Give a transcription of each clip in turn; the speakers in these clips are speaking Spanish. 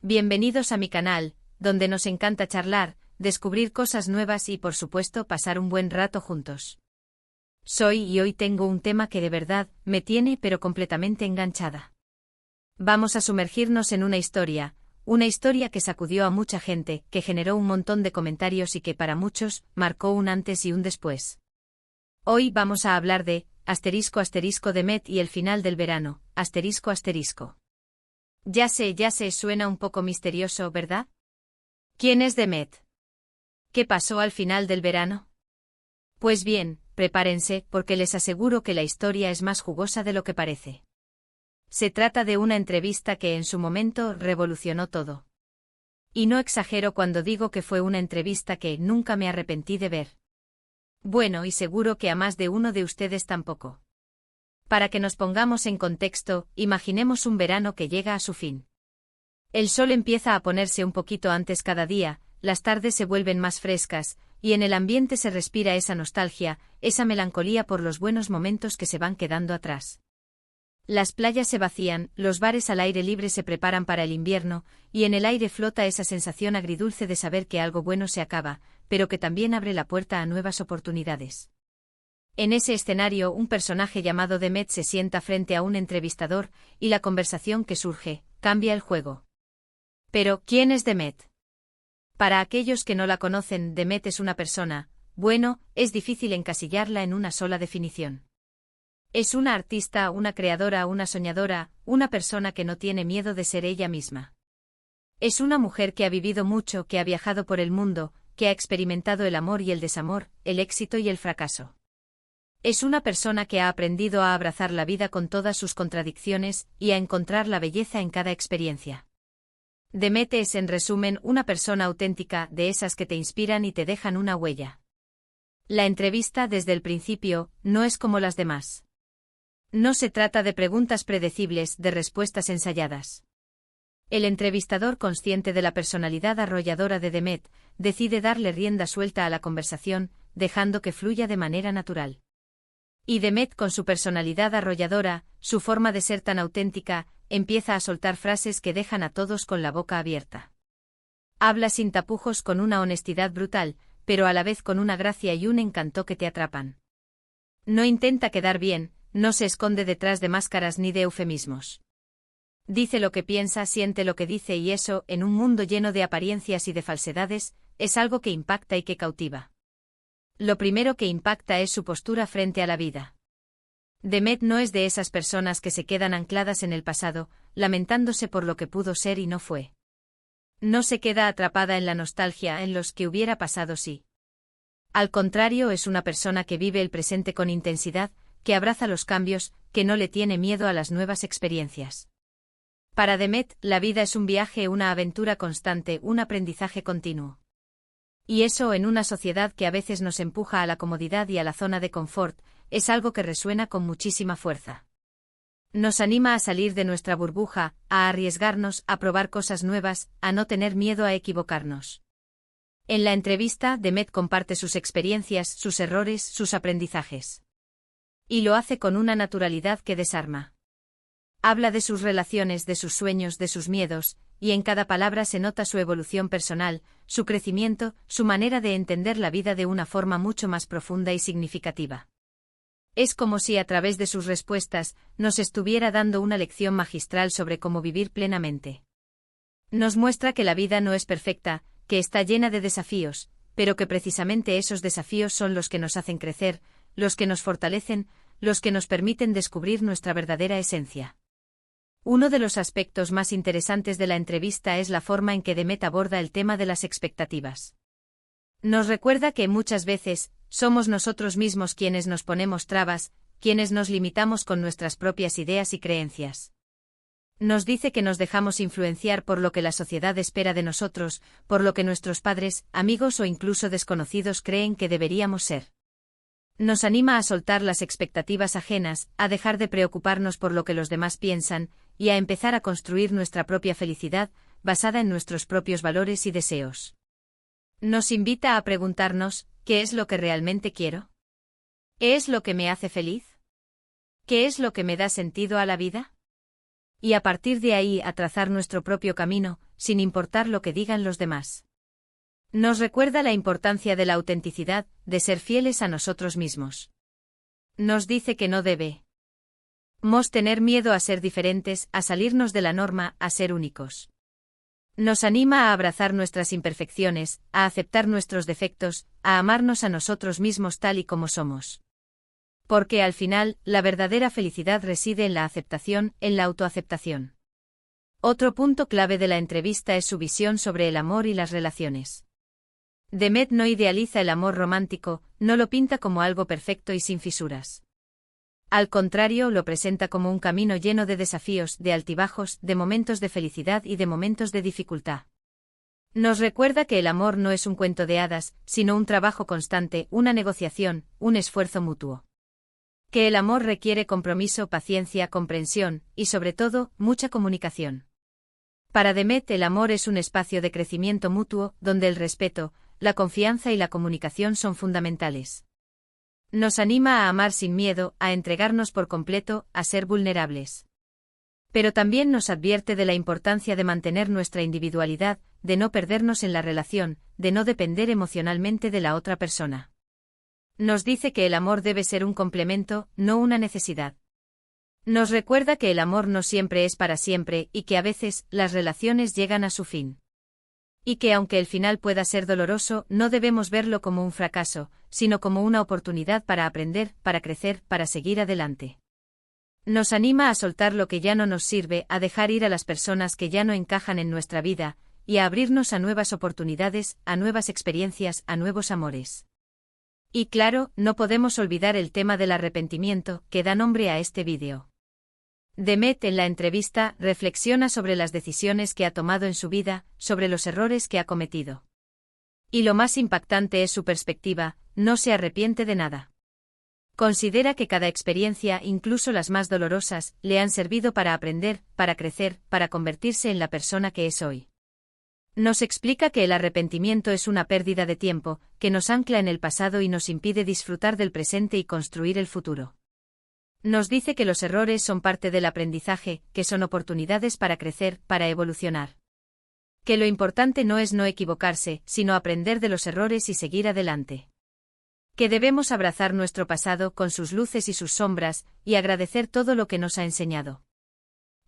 Bienvenidos a mi canal, donde nos encanta charlar, descubrir cosas nuevas y por supuesto pasar un buen rato juntos. Y hoy tengo un tema que de verdad me tiene pero completamente enganchada. Vamos a sumergirnos en una historia que sacudió a mucha gente, que generó un montón de comentarios y que para muchos marcó un antes y un después. Hoy vamos a hablar de **Demet y el final del verano, **. Ya sé, suena un poco misterioso, ¿verdad? ¿Quién es Demet? ¿Qué pasó al final del verano? Pues bien, prepárense, porque les aseguro que la historia es más jugosa de lo que parece. Se trata de una entrevista que en su momento revolucionó todo. Y no exagero cuando digo que fue una entrevista que nunca me arrepentí de ver. Bueno, y seguro que a más de uno de ustedes tampoco. Para que nos pongamos en contexto, imaginemos un verano que llega a su fin. El sol empieza a ponerse un poquito antes cada día, las tardes se vuelven más frescas, y en el ambiente se respira esa nostalgia, esa melancolía por los buenos momentos que se van quedando atrás. Las playas se vacían, los bares al aire libre se preparan para el invierno, y en el aire flota esa sensación agridulce de saber que algo bueno se acaba, pero que también abre la puerta a nuevas oportunidades. En ese escenario, un personaje llamado Demet se sienta frente a un entrevistador, y la conversación que surge cambia el juego. Pero, ¿quién es Demet? Para aquellos que no la conocen, Demet es una persona, es difícil encasillarla en una sola definición. Es una artista, una creadora, una soñadora, una persona que no tiene miedo de ser ella misma. Es una mujer que ha vivido mucho, que ha viajado por el mundo, que ha experimentado el amor y el desamor, el éxito y el fracaso. Es una persona que ha aprendido a abrazar la vida con todas sus contradicciones y a encontrar la belleza en cada experiencia. Demet es, en resumen, una persona auténtica, de esas que te inspiran y te dejan una huella. La entrevista, desde el principio, no es como las demás. No se trata de preguntas predecibles, de respuestas ensayadas. El entrevistador, consciente de la personalidad arrolladora de Demet, decide darle rienda suelta a la conversación, dejando que fluya de manera natural. Y Demet, con su personalidad arrolladora, su forma de ser tan auténtica, empieza a soltar frases que dejan a todos con la boca abierta. Habla sin tapujos, con una honestidad brutal, pero a la vez con una gracia y un encanto que te atrapan. No intenta quedar bien, no se esconde detrás de máscaras ni de eufemismos. Dice lo que piensa, siente lo que dice, y eso, en un mundo lleno de apariencias y de falsedades, es algo que impacta y que cautiva. Lo primero que impacta es su postura frente a la vida. Demet no es de esas personas que se quedan ancladas en el pasado, lamentándose por lo que pudo ser y no fue. No se queda atrapada en la nostalgia, en los que hubiera pasado si. Al contrario, es una persona que vive el presente con intensidad, que abraza los cambios, que no le tiene miedo a las nuevas experiencias. Para Demet, la vida es un viaje, una aventura constante, un aprendizaje continuo. Y eso, en una sociedad que a veces nos empuja a la comodidad y a la zona de confort, es algo que resuena con muchísima fuerza. Nos anima a salir de nuestra burbuja, a arriesgarnos, a probar cosas nuevas, a no tener miedo a equivocarnos. En la entrevista, Demet comparte sus experiencias, sus errores, sus aprendizajes. Y lo hace con una naturalidad que desarma. Habla de sus relaciones, de sus sueños, de sus miedos, y en cada palabra se nota su evolución personal, su crecimiento, su manera de entender la vida de una forma mucho más profunda y significativa. Es como si a través de sus respuestas nos estuviera dando una lección magistral sobre cómo vivir plenamente. Nos muestra que la vida no es perfecta, que está llena de desafíos, pero que precisamente esos desafíos son los que nos hacen crecer, los que nos fortalecen, los que nos permiten descubrir nuestra verdadera esencia. Uno de los aspectos más interesantes de la entrevista es la forma en que Demet aborda el tema de las expectativas. Nos recuerda que muchas veces somos nosotros mismos quienes nos ponemos trabas, quienes nos limitamos con nuestras propias ideas y creencias. Nos dice que nos dejamos influenciar por lo que la sociedad espera de nosotros, por lo que nuestros padres, amigos o incluso desconocidos creen que deberíamos ser. Nos anima a soltar las expectativas ajenas, a dejar de preocuparnos por lo que los demás piensan, y a empezar a construir nuestra propia felicidad, basada en nuestros propios valores y deseos. Nos invita a preguntarnos, ¿qué es lo que realmente quiero? ¿Qué es lo que me hace feliz? ¿Qué es lo que me da sentido a la vida? Y a partir de ahí a trazar nuestro propio camino, sin importar lo que digan los demás. Nos recuerda la importancia de la autenticidad, de ser fieles a nosotros mismos. Nos dice que no debemos tener miedo a ser diferentes, a salirnos de la norma, a ser únicos. Nos anima a abrazar nuestras imperfecciones, a aceptar nuestros defectos, a amarnos a nosotros mismos tal y como somos. Porque al final, la verdadera felicidad reside en la aceptación, en la autoaceptación. Otro punto clave de la entrevista es su visión sobre el amor y las relaciones. Demet no idealiza el amor romántico, no lo pinta como algo perfecto y sin fisuras. Al contrario, lo presenta como un camino lleno de desafíos, de altibajos, de momentos de felicidad y de momentos de dificultad. Nos recuerda que el amor no es un cuento de hadas, sino un trabajo constante, una negociación, un esfuerzo mutuo. Que el amor requiere compromiso, paciencia, comprensión, y sobre todo, mucha comunicación. Para Demet el amor es un espacio de crecimiento mutuo, donde el respeto, la confianza y la comunicación son fundamentales. Nos anima a amar sin miedo, a entregarnos por completo, a ser vulnerables. Pero también nos advierte de la importancia de mantener nuestra individualidad, de no perdernos en la relación, de no depender emocionalmente de la otra persona. Nos dice que el amor debe ser un complemento, no una necesidad. Nos recuerda que el amor no siempre es para siempre y que a veces las relaciones llegan a su fin. Y que aunque el final pueda ser doloroso, no debemos verlo como un fracaso, sino como una oportunidad para aprender, para crecer, para seguir adelante. Nos anima a soltar lo que ya no nos sirve, a dejar ir a las personas que ya no encajan en nuestra vida, y a abrirnos a nuevas oportunidades, a nuevas experiencias, a nuevos amores. Y claro, no podemos olvidar el tema del arrepentimiento, que da nombre a este vídeo. Demet en la entrevista reflexiona sobre las decisiones que ha tomado en su vida, sobre los errores que ha cometido. Y lo más impactante es su perspectiva, no se arrepiente de nada. Considera que cada experiencia, incluso las más dolorosas, le han servido para aprender, para crecer, para convertirse en la persona que es hoy. Nos explica que el arrepentimiento es una pérdida de tiempo, que nos ancla en el pasado y nos impide disfrutar del presente y construir el futuro. Nos dice que los errores son parte del aprendizaje, que son oportunidades para crecer, para evolucionar. Que lo importante no es no equivocarse, sino aprender de los errores y seguir adelante. Que debemos abrazar nuestro pasado con sus luces y sus sombras, y agradecer todo lo que nos ha enseñado.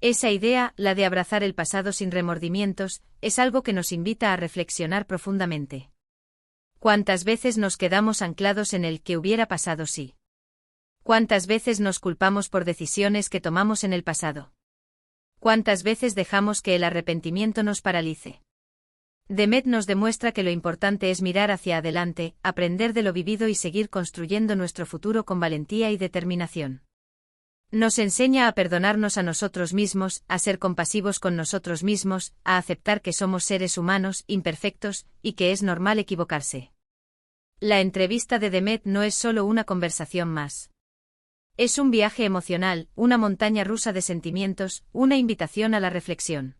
Esa idea, la de abrazar el pasado sin remordimientos, es algo que nos invita a reflexionar profundamente. ¿Cuántas veces nos quedamos anclados en el que hubiera pasado si? ¿Cuántas veces nos culpamos por decisiones que tomamos en el pasado? ¿Cuántas veces dejamos que el arrepentimiento nos paralice? Demet nos demuestra que lo importante es mirar hacia adelante, aprender de lo vivido y seguir construyendo nuestro futuro con valentía y determinación. Nos enseña a perdonarnos a nosotros mismos, a ser compasivos con nosotros mismos, a aceptar que somos seres humanos, imperfectos, y que es normal equivocarse. La entrevista de Demet no es solo una conversación más. Es un viaje emocional, una montaña rusa de sentimientos, una invitación a la reflexión.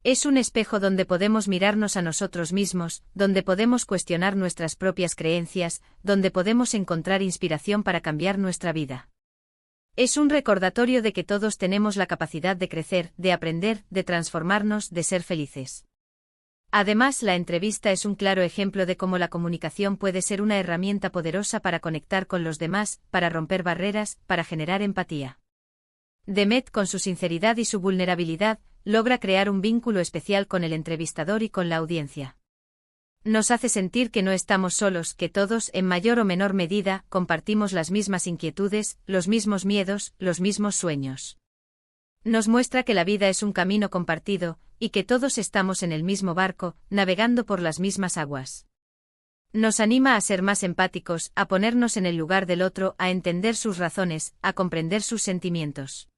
Es un espejo donde podemos mirarnos a nosotros mismos, donde podemos cuestionar nuestras propias creencias, donde podemos encontrar inspiración para cambiar nuestra vida. Es un recordatorio de que todos tenemos la capacidad de crecer, de aprender, de transformarnos, de ser felices. Además, la entrevista es un claro ejemplo de cómo la comunicación puede ser una herramienta poderosa para conectar con los demás, para romper barreras, para generar empatía. Demet, con su sinceridad y su vulnerabilidad, logra crear un vínculo especial con el entrevistador y con la audiencia. Nos hace sentir que no estamos solos, que todos, en mayor o menor medida, compartimos las mismas inquietudes, los mismos miedos, los mismos sueños. Nos muestra que la vida es un camino compartido, y que todos estamos en el mismo barco, navegando por las mismas aguas. Nos anima a ser más empáticos, a ponernos en el lugar del otro, a entender sus razones, a comprender sus sentimientos.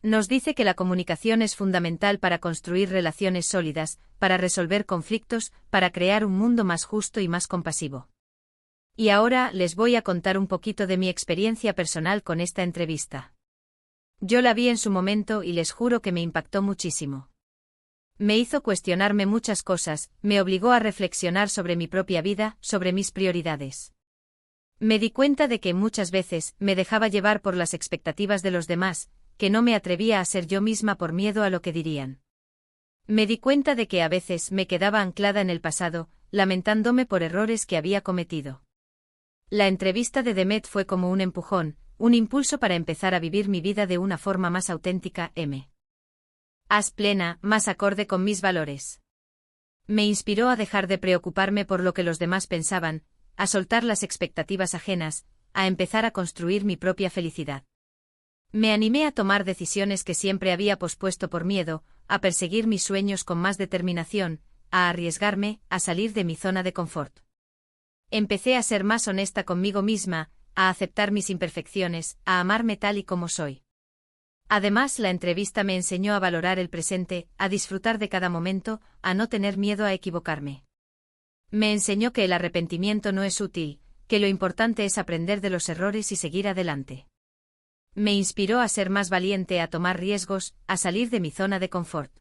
Nos dice que la comunicación es fundamental para construir relaciones sólidas, para resolver conflictos, para crear un mundo más justo y más compasivo. Y ahora les voy a contar un poquito de mi experiencia personal con esta entrevista. Yo la vi en su momento y les juro que me impactó muchísimo. Me hizo cuestionarme muchas cosas, me obligó a reflexionar sobre mi propia vida, sobre mis prioridades. Me di cuenta de que muchas veces me dejaba llevar por las expectativas de los demás, que no me atrevía a ser yo misma por miedo a lo que dirían. Me di cuenta de que a veces me quedaba anclada en el pasado, lamentándome por errores que había cometido. La entrevista de Demet fue como un empujón, un impulso para empezar a vivir mi vida de una forma más auténtica, más plena, más acorde con mis valores. Me inspiró a dejar de preocuparme por lo que los demás pensaban, a soltar las expectativas ajenas, a empezar a construir mi propia felicidad. Me animé a tomar decisiones que siempre había pospuesto por miedo, a perseguir mis sueños con más determinación, a arriesgarme, a salir de mi zona de confort. Empecé a ser más honesta conmigo misma, a aceptar mis imperfecciones, a amarme tal y como soy. Además, la entrevista me enseñó a valorar el presente, a disfrutar de cada momento, a no tener miedo a equivocarme. Me enseñó que el arrepentimiento no es útil, que lo importante es aprender de los errores y seguir adelante. Me inspiró a ser más valiente, a tomar riesgos, a salir de mi zona de confort.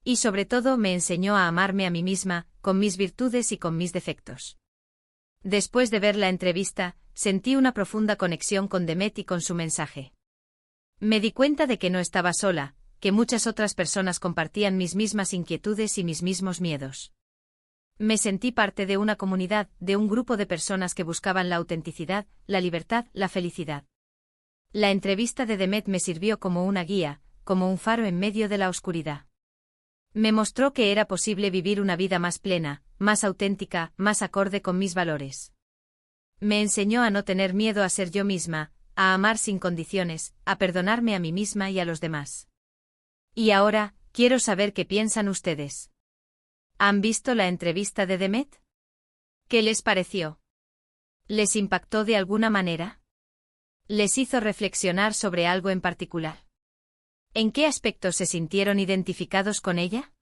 Y sobre todo me enseñó a amarme a mí misma, con mis virtudes y con mis defectos. Después de ver la entrevista, sentí una profunda conexión con Demet y con su mensaje. Me di cuenta de que no estaba sola, que muchas otras personas compartían mis mismas inquietudes y mis mismos miedos. Me sentí parte de una comunidad, de un grupo de personas que buscaban la autenticidad, la libertad, la felicidad. La entrevista de Demet me sirvió como una guía, como un faro en medio de la oscuridad. Me mostró que era posible vivir una vida más plena, más auténtica, más acorde con mis valores. Me enseñó a no tener miedo a ser yo misma, a amar sin condiciones, a perdonarme a mí misma y a los demás. Y ahora, quiero saber qué piensan ustedes. ¿Han visto la entrevista de Demet? ¿Qué les pareció? ¿Les impactó de alguna manera? ¿Les hizo reflexionar sobre algo en particular? ¿En qué aspectos se sintieron identificados con ella?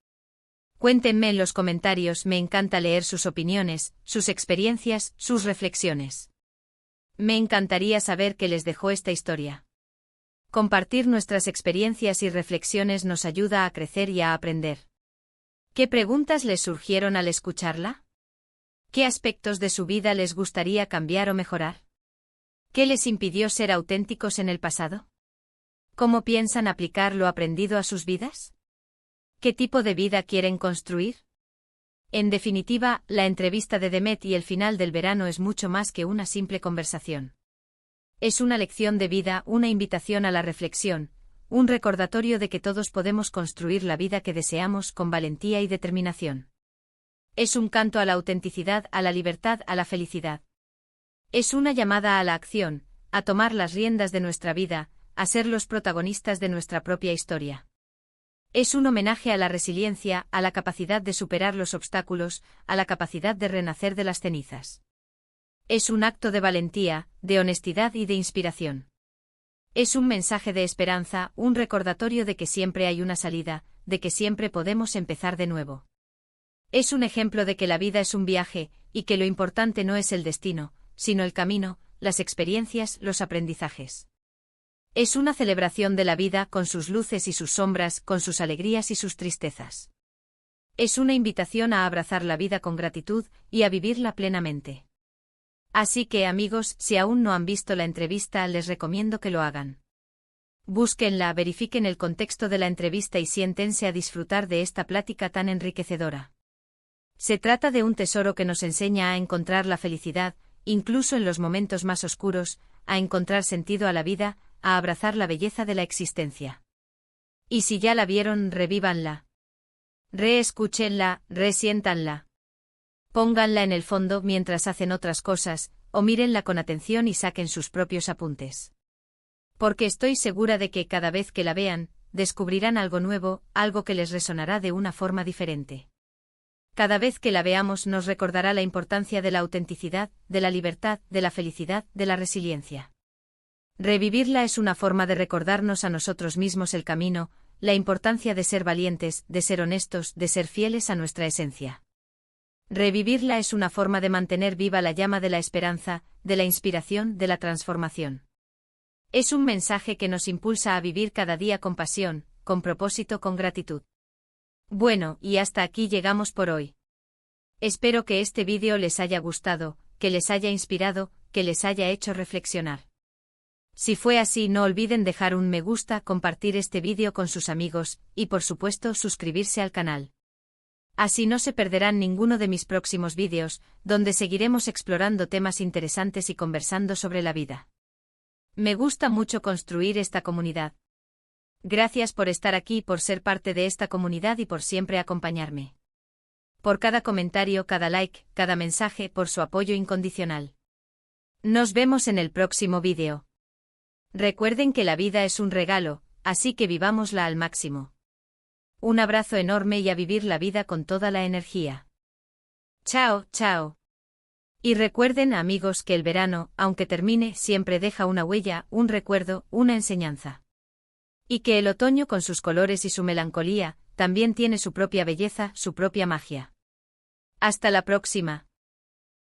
Cuéntenme en los comentarios, me encanta leer sus opiniones, sus experiencias, sus reflexiones. Me encantaría saber qué les dejó esta historia. Compartir nuestras experiencias y reflexiones nos ayuda a crecer y a aprender. ¿Qué preguntas les surgieron al escucharla? ¿Qué aspectos de su vida les gustaría cambiar o mejorar? ¿Qué les impidió ser auténticos en el pasado? ¿Cómo piensan aplicar lo aprendido a sus vidas? ¿Qué tipo de vida quieren construir? En definitiva, la entrevista de Demet y el final del verano es mucho más que una simple conversación. Es una lección de vida, una invitación a la reflexión, un recordatorio de que todos podemos construir la vida que deseamos con valentía y determinación. Es un canto a la autenticidad, a la libertad, a la felicidad. Es una llamada a la acción, a tomar las riendas de nuestra vida, a ser los protagonistas de nuestra propia historia. Es un homenaje a la resiliencia, a la capacidad de superar los obstáculos, a la capacidad de renacer de las cenizas. Es un acto de valentía, de honestidad y de inspiración. Es un mensaje de esperanza, un recordatorio de que siempre hay una salida, de que siempre podemos empezar de nuevo. Es un ejemplo de que la vida es un viaje, y que lo importante no es el destino, sino el camino, las experiencias, los aprendizajes. Es una celebración de la vida con sus luces y sus sombras, con sus alegrías y sus tristezas. Es una invitación a abrazar la vida con gratitud y a vivirla plenamente. Así que, amigos, si aún no han visto la entrevista, les recomiendo que lo hagan. Búsquenla, verifiquen el contexto de la entrevista y siéntense a disfrutar de esta plática tan enriquecedora. Se trata de un tesoro que nos enseña a encontrar la felicidad, incluso en los momentos más oscuros, a encontrar sentido a la vida, a abrazar la belleza de la existencia. Y si ya la vieron, revívanla. Reescúchenla, resiéntanla. Pónganla en el fondo mientras hacen otras cosas, o mírenla con atención y saquen sus propios apuntes. Porque estoy segura de que cada vez que la vean, descubrirán algo nuevo, algo que les resonará de una forma diferente. Cada vez que la veamos nos recordará la importancia de la autenticidad, de la libertad, de la felicidad, de la resiliencia. Revivirla es una forma de recordarnos a nosotros mismos el camino, la importancia de ser valientes, de ser honestos, de ser fieles a nuestra esencia. Revivirla es una forma de mantener viva la llama de la esperanza, de la inspiración, de la transformación. Es un mensaje que nos impulsa a vivir cada día con pasión, con propósito, con gratitud. Bueno, y hasta aquí llegamos por hoy. Espero que este vídeo les haya gustado, que les haya inspirado, que les haya hecho reflexionar. Si fue así, no olviden dejar un me gusta, compartir este vídeo con sus amigos, y por supuesto suscribirse al canal. Así no se perderán ninguno de mis próximos vídeos, donde seguiremos explorando temas interesantes y conversando sobre la vida. Me gusta mucho construir esta comunidad. Gracias por estar aquí, por ser parte de esta comunidad y por siempre acompañarme. Por cada comentario, cada like, cada mensaje, por su apoyo incondicional. Nos vemos en el próximo vídeo. Recuerden que la vida es un regalo, así que vivámosla al máximo. Un abrazo enorme y a vivir la vida con toda la energía. Chao, chao. Y recuerden, amigos, que el verano, aunque termine, siempre deja una huella, un recuerdo, una enseñanza. Y que el otoño, con sus colores y su melancolía, también tiene su propia belleza, su propia magia. Hasta la próxima.